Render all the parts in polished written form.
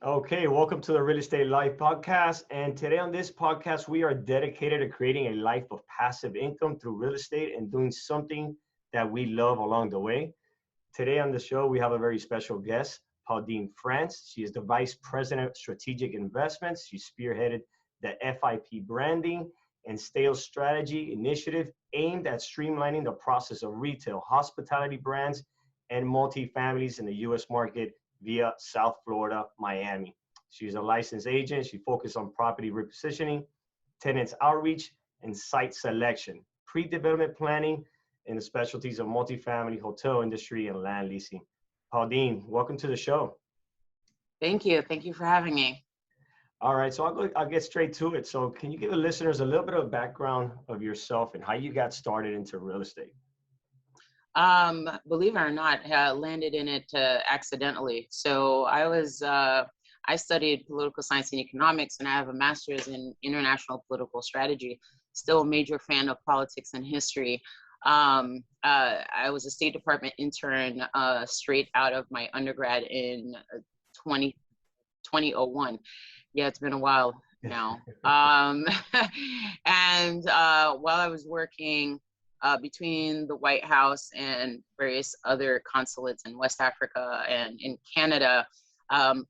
Okay, welcome to the Real Estate Life podcast. And today on this podcast, we are dedicated to creating a life of passive income through real estate and doing something that we love along the way. Today on the show, we have a very special guest, Pauldine France. She is the Vice President of Strategic Investments. She spearheaded the FIP branding and sales strategy initiative aimed at streamlining the process of retail, hospitality brands, and multifamilies in the U.S. market via South Florida, Miami. She's a licensed agent. She focuses on property repositioning, tenants outreach, and site selection, pre-development planning, and the specialties of multifamily, hotel industry, and land leasing. Pauldine, welcome to the show. Thank you. Thank you for having me. All right, so I'll get straight to it. So can you give the listeners a little bit of background of yourself and how you got started into real estate? Believe it or not, I landed in it accidentally. So I studied political science and economics, and I have a master's in international political strategy. Still a major fan of politics and history. I was a State Department intern straight out of my undergrad in 2001. Yeah, it's been a while now. And while I was working between the White House and various other consulates in West Africa and in Canada,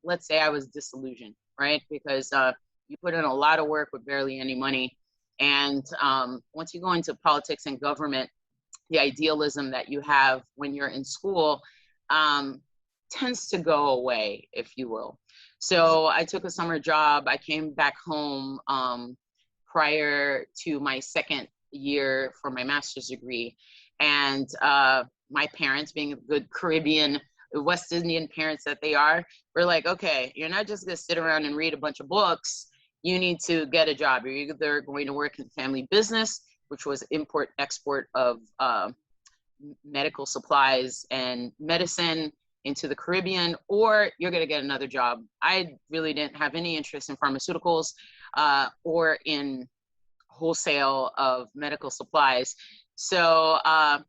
let's say I was disillusioned, right? Because you put in a lot of work with barely any money. And once you go into politics and government, the idealism that you have when you're in school tends to go away, if you will. So I took a summer job. I came back home prior to my second year for my master's degree. And my parents, being good Caribbean, West Indian parents that they are, were like, okay, you're not just gonna sit around and read a bunch of books. You need to get a job. You're either going to work in family business, which was import export of medical supplies and medicine into the Caribbean, or you're going to get another job. I really didn't have any interest in pharmaceuticals or in wholesale of medical supplies. So at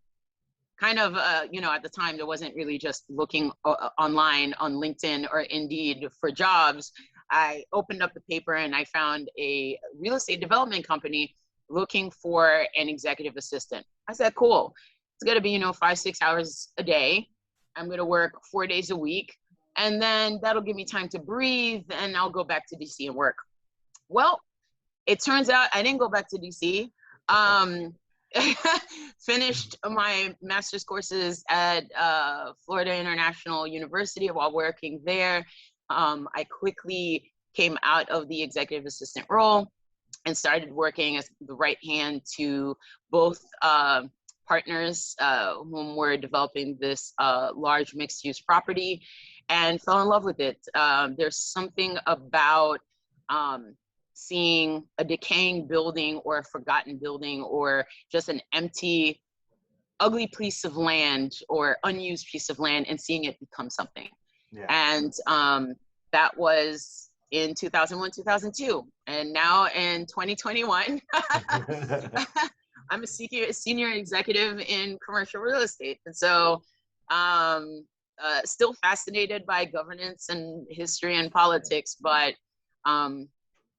the time, there wasn't really just looking online on LinkedIn or Indeed for jobs. I opened up the paper and I found a real estate development company looking for an executive assistant. I said, cool. It's going to be, 5-6 hours a day. I'm going to work 4 days a week, and then that'll give me time to breathe, and I'll go back to DC and work. Well, it turns out I didn't go back to DC. Finished my master's courses at Florida International University. While working there, I quickly came out of the executive assistant role and started working as the right hand to both partners whom were developing this large mixed-use property, and fell in love with it. There's something about seeing a decaying building or a forgotten building or just an empty, ugly piece of land or unused piece of land and seeing it become something. Yeah. And that was in 2001, 2002. And now in 2021, I'm a senior executive in commercial real estate. And so still fascinated by governance and history and politics, but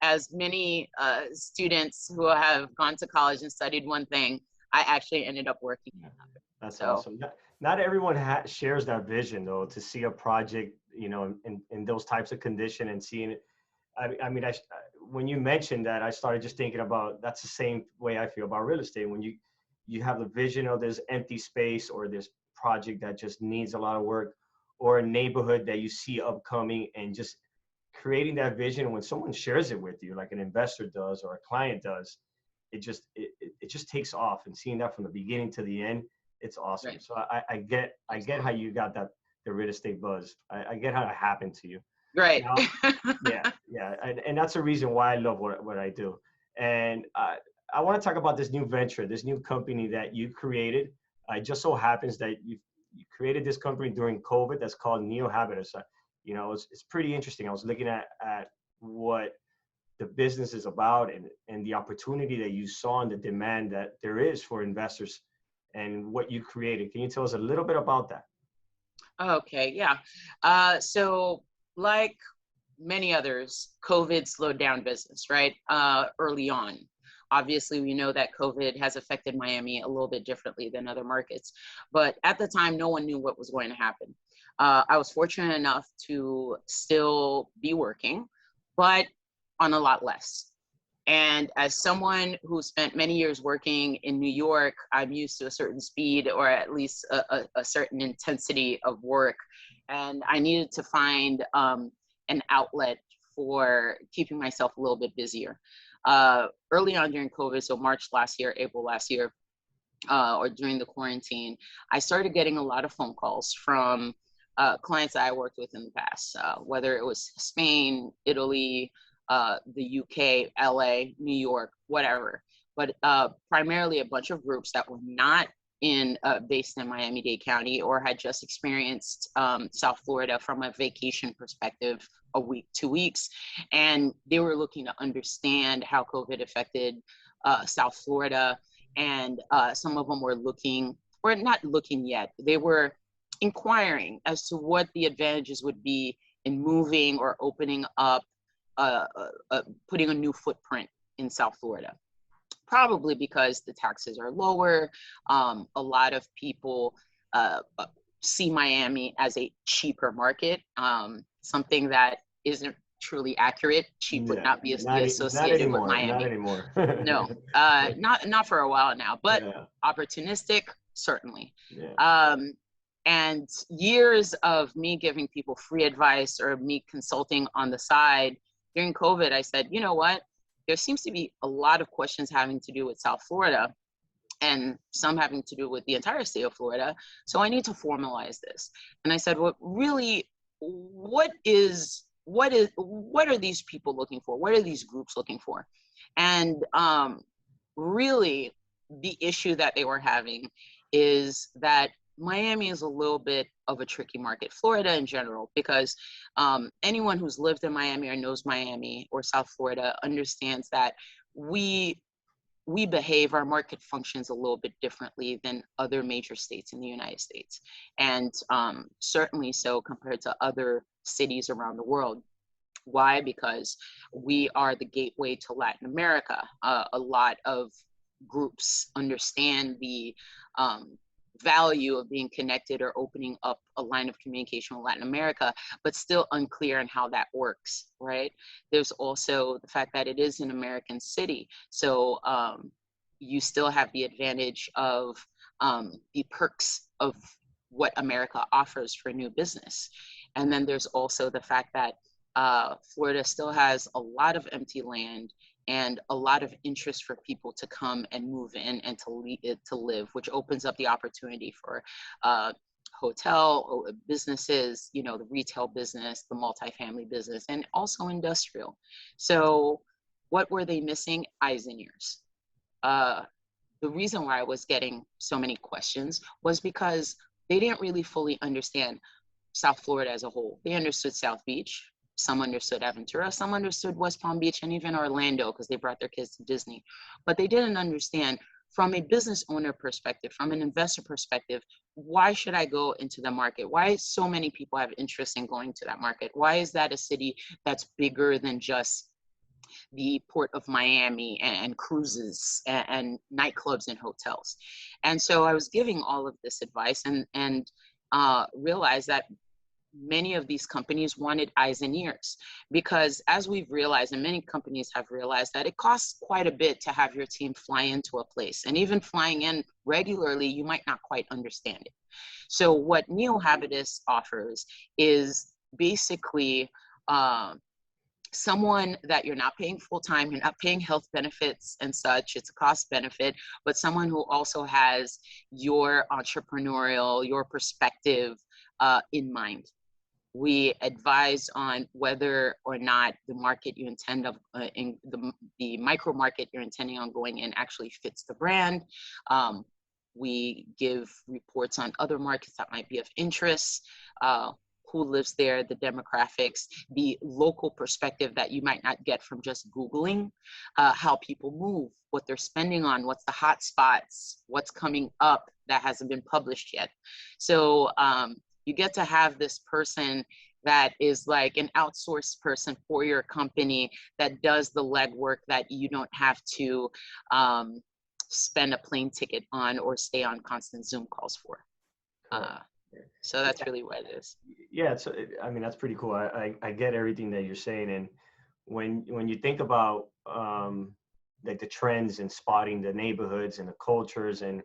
as many students who have gone to college and studied one thing, I actually ended up working in another. That's awesome. Not everyone shares that vision, though, to see a project, in those types of condition and seeing it. When you mentioned that, I started just thinking about, that's the same way I feel about real estate. When you have the vision of this empty space or this project that just needs a lot of work, or a neighborhood that you see upcoming, and just creating that vision, when someone shares it with you, like an investor does or a client does, it just takes off. And seeing that from the beginning to the end, it's awesome. Right. So I get how you got the real estate buzz. I get how it happened to you. Right. Now, yeah. And that's the reason why I love what I do. And I want to talk about this new venture, this new company that you created. It just so happens that you created this company during COVID that's called NeoHabitus. It's pretty interesting. I was looking at what the business is about and the opportunity that you saw and the demand that there is for investors and what you created. Can you tell us a little bit about that? Okay, yeah. So like many others, COVID slowed down business, right? Early on. Obviously, we know that COVID has affected Miami a little bit differently than other markets, but at the time, no one knew what was going to happen. I was fortunate enough to still be working, but on a lot less. And as someone who spent many years working in New York, I'm used to a certain speed or at least a certain intensity of work. And I needed to find an outlet for keeping myself a little bit busier. Early on during COVID, so March last year, April last year, or during the quarantine, I started getting a lot of phone calls from clients that I worked with in the past, whether it was Spain, Italy, the UK, LA, New York, whatever. But primarily a bunch of groups that were not based in Miami-Dade County or had just experienced South Florida from a vacation perspective, a week, 2 weeks. And they were looking to understand how COVID affected South Florida. And some of them were looking, or not looking yet, they were inquiring as to what the advantages would be in moving or opening up, putting a new footprint in South Florida. Probably because the taxes are lower. A lot of people see Miami as a cheaper market, something that isn't truly accurate. Cheap would not be associated with Miami. Not anymore. No, not for a while now, but opportunistic, certainly. Yeah. And years of me giving people free advice or me consulting on the side during COVID, I said, you know what? There seems to be a lot of questions having to do with South Florida and some having to do with the entire state of Florida. So I need to formalize this. And I said, well, really, what are these people looking for? What are these groups looking for? And really the issue that they were having is that Miami is a little bit of a tricky market, Florida in general, because anyone who's lived in Miami or knows Miami or South Florida understands that we behave, our market functions a little bit differently than other major states in the United States. And certainly so compared to other cities around the world. Why? Because we are the gateway to Latin America. A lot of groups understand the value of being connected or opening up a line of communication with Latin America, but still unclear on how that works, right? There's also the fact that it is an American city. So you still have the advantage of the perks of what America offers for new business. And then there's also the fact that Florida still has a lot of empty land and a lot of interest for people to come and move in and to live, which opens up the opportunity for hotel businesses, you know, the retail business, the multifamily business, and also industrial. So what were they missing? Eyes and ears. The reason why I was getting so many questions was because they didn't really fully understand South Florida as a whole. They understood South Beach. Some understood Aventura, some understood West Palm Beach, and even Orlando because they brought their kids to Disney. But they didn't understand from a business owner perspective, from an investor perspective, why should I go into the market? Why so many people have interest in going to that market? Why is that a city that's bigger than just the port of Miami and cruises and nightclubs and hotels? And so I was giving all of this advice and realized that many of these companies wanted eyes and ears, because as we've realized, and many companies have realized, that it costs quite a bit to have your team fly into a place. And even flying in regularly, you might not quite understand it. So what NeoHabitus offers is basically someone that you're not paying full-time, you're not paying health benefits and such, it's a cost benefit, but someone who also has your entrepreneurial, your perspective in mind. We advise on whether or not the market you intend of in the micro market you're intending on going in actually fits the brand. We give reports on other markets that might be of interest, who lives there, the demographics, the local perspective that you might not get from just Googling, how people move, what they're spending on, what's the hot spots, what's coming up that hasn't been published yet. So you get to have this person that is like an outsourced person for your company that does the legwork that you don't have to spend a plane ticket on or stay on constant Zoom calls for. So that's really what it is. Yeah, so I mean, that's pretty cool. I get everything that you're saying, and when you think about like the trends and spotting the neighborhoods and the cultures, and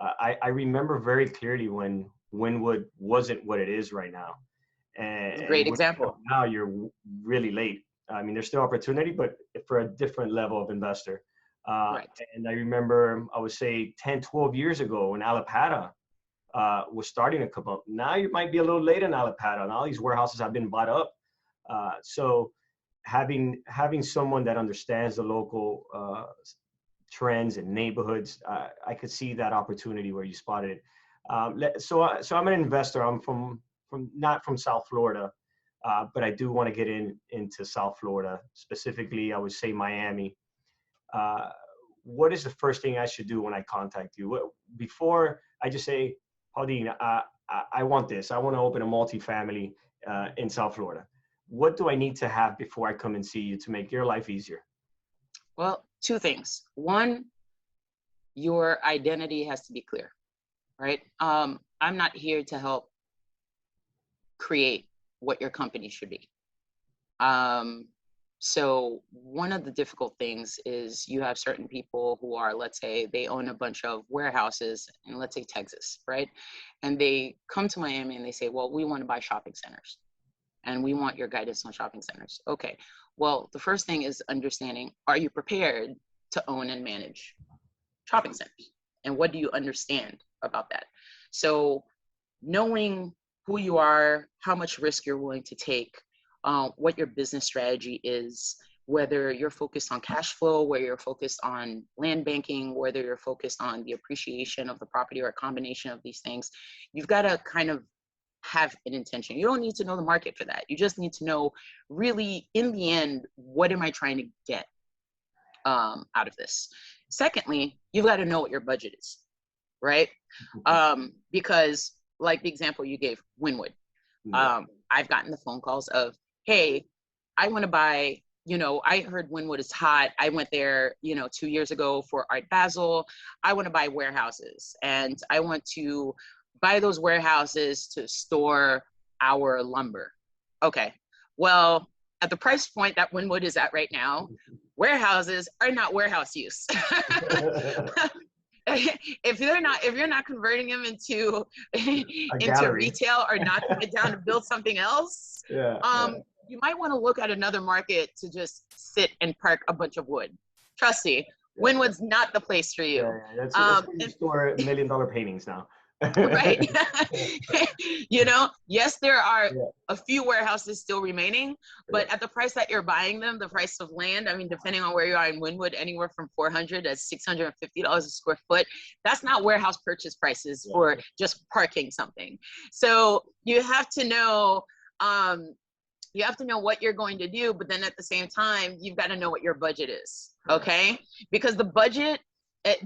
I remember very clearly when Wynwood wasn't what it is right now. Great example. Now you're really late. I mean, there's still opportunity, but for a different level of investor. Right. And I remember, I would say 10, 12 years ago when Opalaca was starting to come up. Now you might be a little late in Opalaca, and all these warehouses have been bought up. So having someone that understands the local trends and neighborhoods, I could see that opportunity where you spotted it. So I'm an investor. I'm not from South Florida, but I do want to get into South Florida, specifically, I would say Miami. What is the first thing I should do when I contact you? Before I just say, Pauldine, I want this. I want to open a multifamily in South Florida. What do I need to have before I come and see you to make your life easier? Well, two things. One, your identity has to be clear, right? I'm not here to help create what your company should be. So one of the difficult things is you have certain people who are, let's say, they own a bunch of warehouses in, let's say, Texas, right? And they come to Miami and they say, well, we want to buy shopping centers and we want your guidance on shopping centers. Okay, well, the first thing is understanding, are you prepared to own and manage shopping centers? And what do you understand about that? So knowing who you are, how much risk you're willing to take, what your business strategy is, whether you're focused on cash flow, whether you're focused on land banking, whether you're focused on the appreciation of the property or a combination of these things, you've got to kind of have an intention. You don't need to know the market for that. You just need to know, really, in the end, what am I trying to get out of this? Secondly, you've got to know what your budget is, right? Because like the example you gave, Wynwood, I've gotten the phone calls of, hey, I want to buy, I heard Wynwood is hot. I went there, 2 years ago for Art Basel. I want to buy warehouses and I want to buy those warehouses to store our lumber. Okay, well, at the price point that Wynwood is at right now, warehouses are not warehouse use. If you're not converting them into retail or knocking it down to build something else, you might want to look at another market to just sit and park a bunch of wood. Trust me, Wynwood's not the place for you. That's where you store $1 million paintings now. Right. Yes, there are a few warehouses still remaining, but at the price that you're buying them, the price of land, I mean, depending on where you are in Wynwood, anywhere from $400 to $650 a square foot, that's not warehouse purchase prices for just parking something. So you have to know, what you're going to do, but then at the same time, you've got to know what your budget is, okay? Because the budget,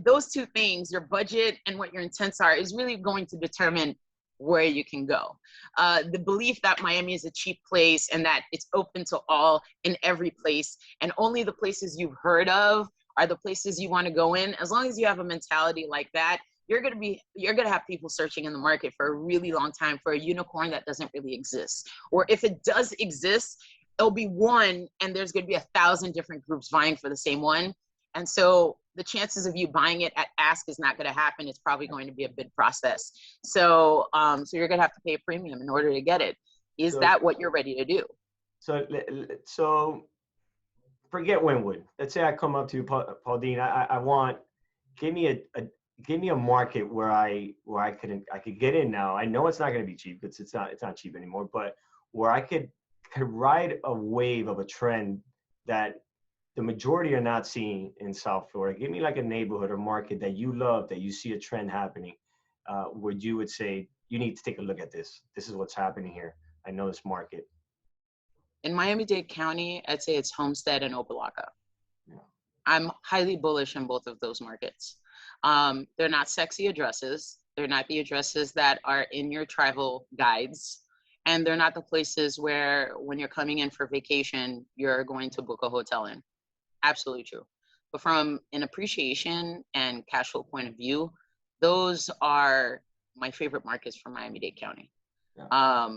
those two things, your budget and what your intents are, is really going to determine where you can go. The belief that Miami is a cheap place and that it's open to all in every place, and only the places you've heard of are the places you want to go in. As long as you have a mentality like that, you're gonna have people searching in the market for a really long time for a unicorn that doesn't really exist. Or if it does exist, it'll be one, and there's gonna be 1,000 different groups vying for the same one. And so the chances of you buying it at ask is not going to happen. It's probably going to be a bid process. So you're going to have to pay a premium in order to get it. Is that what you're ready to do? So forget Wynwood. Let's say I come up to you, Pauldine. I want, give me a market where I could get in now. I know it's not going to be cheap. It's not cheap anymore. But where I could ride a wave of a trend that the majority are not seeing in South Florida. Give me like a neighborhood or market that you love, that you see a trend happening, where you would say, you need to take a look at this. This is what's happening here. I know this market. In Miami-Dade County, I'd say it's Homestead and Opalaca. Yeah. I'm highly bullish in both of those markets. They're not sexy addresses. They're not the addresses that are in your travel guides. And they're not the places where when you're coming in for vacation, you're going to book a hotel in. Absolutely true. But from an appreciation and cash flow point of view, those are my favorite markets for Miami-Dade County. Yeah.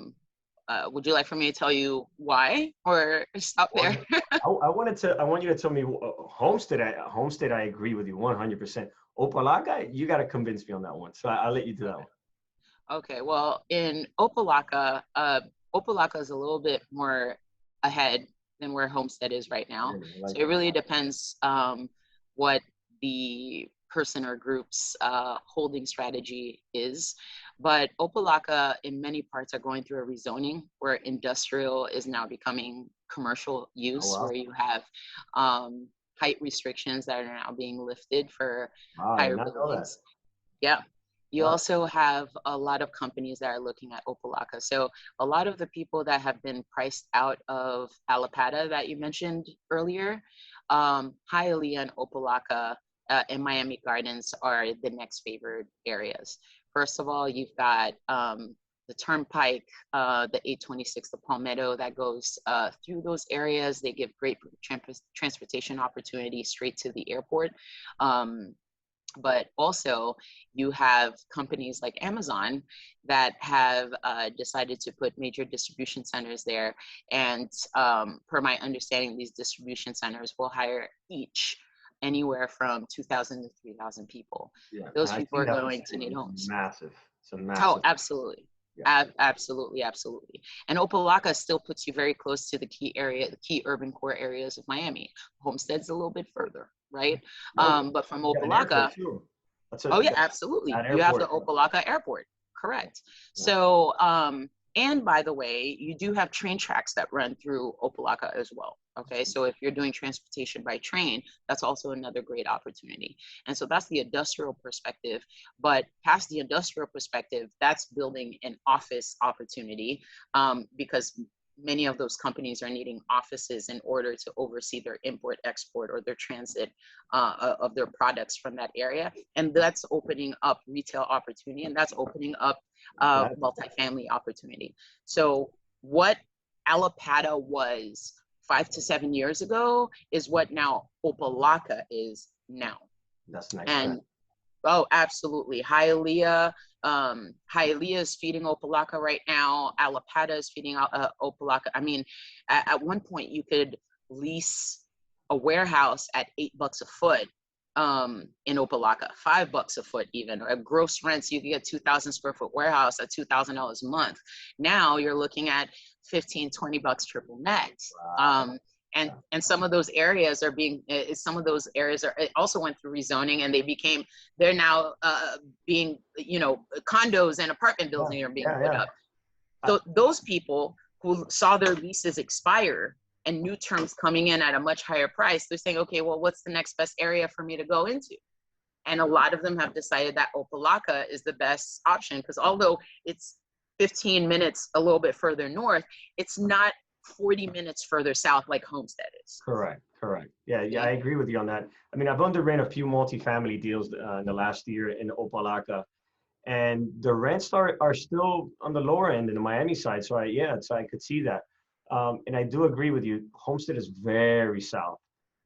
Would you like for me to tell you why, or stop there? I want you to tell me Homestead. Homestead, I agree with you 100%. Opalaca, you got to convince me on that one. So I'll let you do that one. Okay. Well, in Opalaca, Opalaca is a little bit more ahead than where Homestead is right now. So it really depends what the person or group's holding strategy is. But Opalaca in many parts are going through a rezoning where industrial is now becoming commercial use, where you have height restrictions that are now being lifted for higher buildings. Yeah. You also have a lot of companies that are looking at Opalaca. So a lot of the people that have been priced out of Allapattah that you mentioned earlier, Hialeah and Opalaca and Miami Gardens are the next favored areas. First of all, you've got the Turnpike, the 826, the Palmetto that goes through those areas. They give great transportation opportunities straight to the airport. But also you have companies like Amazon that have decided to put major distribution centers there. And per my understanding, these distribution centers will hire each anywhere from 2,000 to 3,000 people. Yeah, those people are going to need homes. Massive. It's a massive. Oh, absolutely. Yeah. Absolutely. And Opalaca still puts you very close to the key urban core areas of Miami. Homestead's a little bit further, right? But from Opalaca, absolutely. You have the Opalaca Airport, correct. Yeah. So, and by the way, you do have train tracks that run through Opalaca as well. Okay, so if you're doing transportation by train, that's also another great opportunity. And so that's the industrial perspective. But past the industrial perspective, that's building an office opportunity because many of those companies are needing offices in order to oversee their import, export, or their transit of their products from that area. And that's opening up retail opportunity, and that's opening up multifamily opportunity. So what Allapattah was 5 to 7 years ago is what now Opalaca is now. That's nice. And oh, absolutely. Hialeah is feeding Opalaca right now. Allapattah is feeding Opalaca. I mean, at one point you could lease a warehouse at $8 a foot in Opalaca, $5 a foot even. Or at gross rents, you can get 2,000 square foot warehouse at $2,000 a month. Now you're looking at $15, $20 triple net. Wow. And some of those areas are it also went through rezoning, and they're now being, condos and apartment buildings are being put up. So those people who saw their leases expire and new terms coming in at a much higher price, they're saying, okay, well, what's the next best area for me to go into? And a lot of them have decided that Opalaca is the best option, because although it's 15 minutes a little bit further north, it's not 40 minutes further south like Homestead is. Correct. Yeah, I agree with you on that. I mean, I've underwritten a few multifamily deals in the last year in Opalaca, and the rents are still on the lower end in the Miami side. So I could see that. And I do agree with you. Homestead is very south.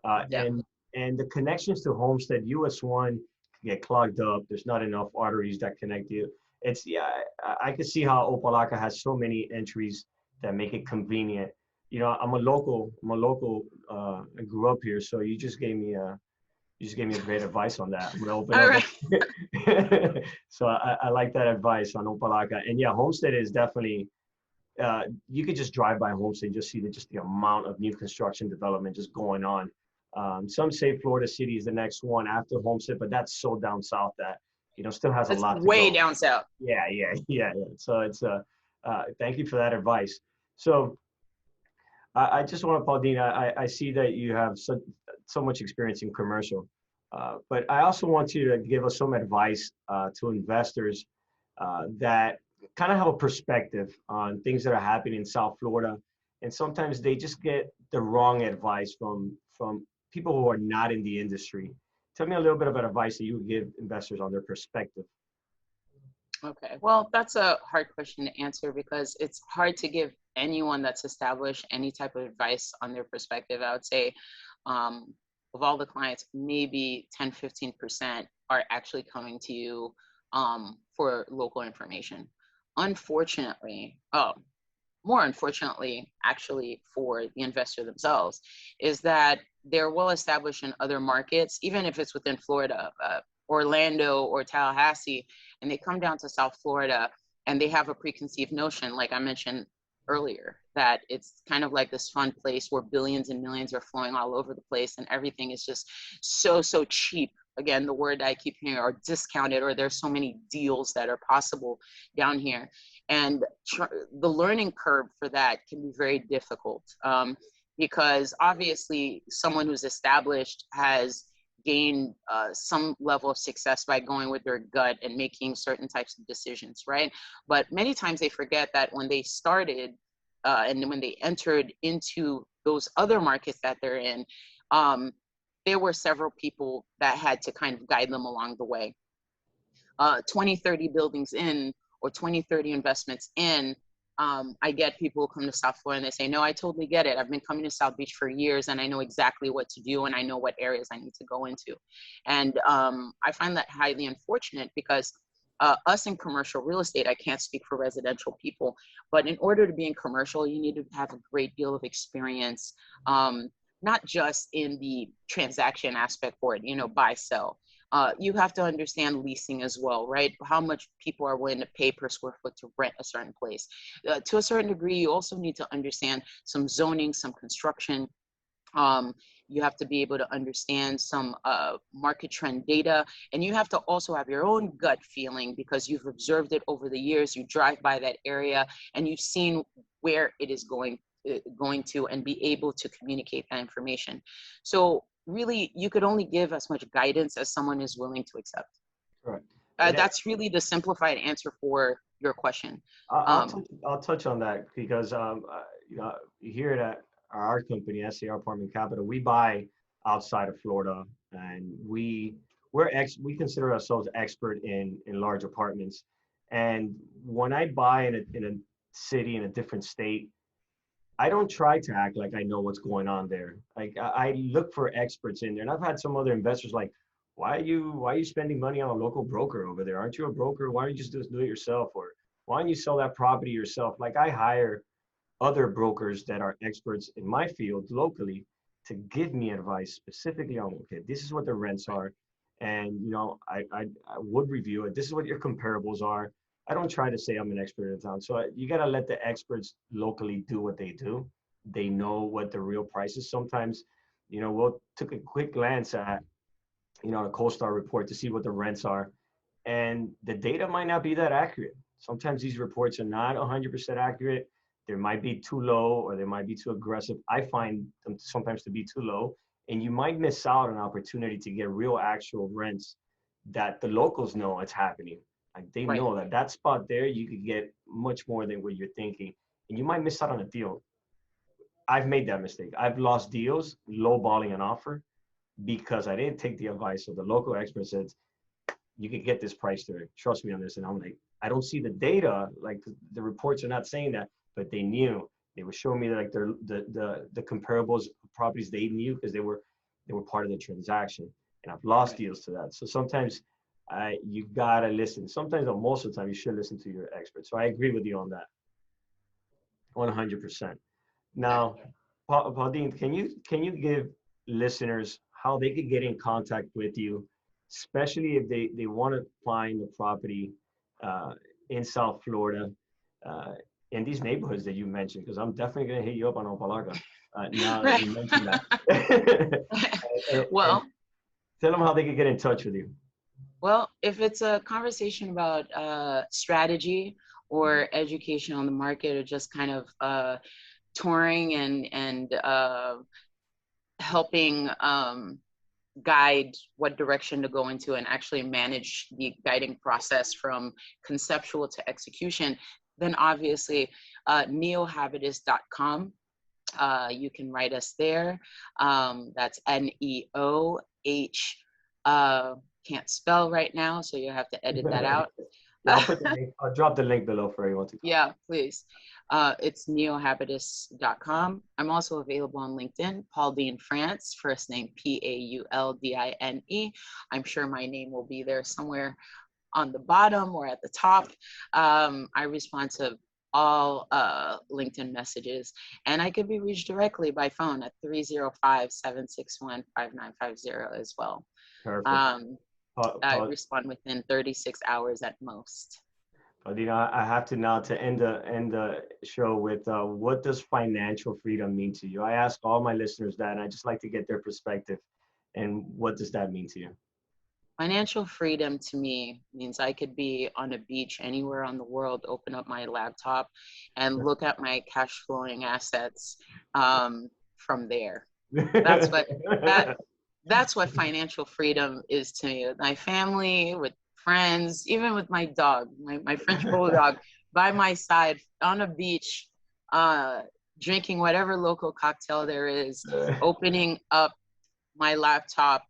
And the connections to Homestead, US 1 can get clogged up. There's not enough arteries that connect you. I could see how Opalaca has so many entries that make it convenient. I'm a local. I grew up here, so you just gave me great advice on that. I'm gonna open up. Right. So I like that advice on Opalaca. And yeah, Homestead is definitely. You could just drive by Homestead and just see the amount of new construction development just going on. Some say Florida City is the next one after Homestead, but that's so down south that still has a lot to go. Way down south. Yeah. So it's thank you for that advice. So I just want to, Pauldine, I see that you have so much experience in commercial, but I also want you to give us some advice to investors that kind of have a perspective on things that are happening in South Florida. And sometimes they just get the wrong advice from people who are not in the industry. Tell me a little bit about advice that you would give investors on their perspective. Okay, well, that's a hard question to answer because it's hard to give anyone that's established any type of advice on their perspective. I would say of all the clients, maybe 10-15% are actually coming to you for local information. Unfortunately, more unfortunately, actually, for the investor themselves, is that they're well established in other markets, even if it's within Florida, Orlando or Tallahassee, and they come down to South Florida and they have a preconceived notion, like I mentioned earlier, that it's kind of like this fun place where billions and millions are flowing all over the place and everything is just so cheap. Again, the word I keep hearing, or discounted, or there's so many deals that are possible down here. And the learning curve for that can be very difficult because obviously someone who's established has gained some level of success by going with their gut and making certain types of decisions, right? But many times they forget that when they started and when they entered into those other markets that they're in, there were several people that had to kind of guide them along the way. 20, 30 buildings in, or 20, 30 investments in, I get people who come to South Florida and they say, no, I totally get it. I've been coming to South Beach for years and I know exactly what to do and I know what areas I need to go into. And I find that highly unfortunate because us in commercial real estate, I can't speak for residential people, but in order to be in commercial, you need to have a great deal of experience, not just in the transaction aspect for it, buy, sell. You have to understand leasing as well, right? How much people are willing to pay per square foot to rent a certain place. To a certain degree, you also need to understand some zoning, some construction. You have to be able to understand some market trend data, and you have to also have your own gut feeling because you've observed it over the years. You drive by that area and you've seen where it is going to, and be able to communicate that information. So really, you could only give as much guidance as someone is willing to accept. Right. That's really the simplified answer for your question. I'll touch on that because here at our company, SAR Apartment Capital, we buy outside of Florida, and we consider ourselves expert in large apartments. And when I buy in a city in a different state, I don't try to act like I know what's going on there. Like I look for experts in there, and I've had some other investors like, why are you spending money on a local broker over there? Aren't you a broker? Why don't you just do it yourself? Or why don't you sell that property yourself? Like I hire other brokers that are experts in my field locally to give me advice specifically on, okay, this is what the rents are. And, I would review it. This is what your comparables are. I don't try to say I'm an expert in town. So you got to let the experts locally do what they do. They know what the real price is. Sometimes, we'll took a quick glance at, the CoStar report to see what the rents are. And the data might not be that accurate. Sometimes these reports are not 100% accurate. They might be too low or they might be too aggressive. I find them sometimes to be too low. And you might miss out on an opportunity to get real actual rents that the locals know it's happening. Like they know that spot there, you could get much more than what you're thinking. And you might miss out on a deal. I've made that mistake. I've lost deals lowballing an offer because I didn't take the advice of the local expert said, you could get this price there. Trust me on this. And I'm like, I don't see the data. Like the reports are not saying that, but they knew. They were showing me like the comparables of properties they knew because they were part of the transaction. And I've lost deals to that. So sometimes you gotta listen. Sometimes, or most of the time, you should listen to your experts. So I agree with you on that, 100%. Now, Pauldine, can you give listeners how they could get in contact with you, especially if they want to find the property in South Florida, in these neighborhoods that you mentioned? Because I'm definitely going to hit you up on Opalaca now that you mentioned that. Well, tell them how they could get in touch with you. Well, if it's a conversation about strategy or education on the market, or just kind of touring and helping guide what direction to go into and actually manage the guiding process from conceptual to execution, then obviously NeoHabitus.com. You can write us there. That's NeoH. Can't spell right now, so you have to edit that out. Yeah, I'll put the link, I'll drop the link below for everyone to. Yeah, please. It's neohabitus.com. I'm also available on LinkedIn, Pauldine France, first name Pauldine. I'm sure my name will be there somewhere on the bottom or at the top. I respond to all LinkedIn messages, and I could be reached directly by phone at 305-761-5950 as well. Perfect. I respond within 36 hours at most. Pauldine, I have to now to end the show with what does financial freedom mean to you? I ask all my listeners that, and I just like to get their perspective. And what does that mean to you? Financial freedom to me means I could be on a beach anywhere on the world, open up my laptop and look at my cash flowing assets from there. That's what financial freedom is to me. With my family, with friends, even with my dog, my French bulldog by my side on a beach, drinking whatever local cocktail there is, opening up my laptop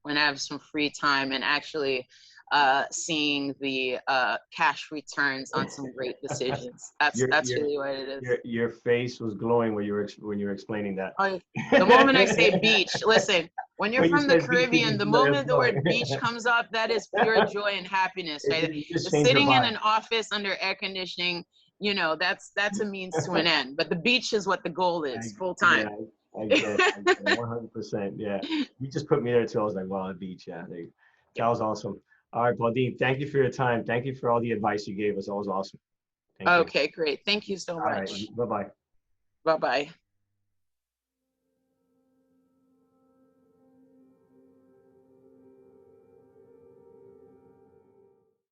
when I have some free time, and actually seeing the cash returns on some great decisions. That's really what it is. Your face was glowing when you were explaining that. The moment I say beach, listen, when you're from the Caribbean, the moment the word beach comes up, that is pure joy and happiness, right? Sitting in an office under air conditioning, you know, that's a means to an end. But the beach is what the goal is, full time. Yeah, I get 100%. Yeah, you just put me there too. I was like, wow, the beach. Yeah, that was awesome. All right, Pauldine, thank you for your time. Thank you for all the advice you gave us. That was awesome. Okay, great. Thank you so much. All right, bye-bye. Bye-bye.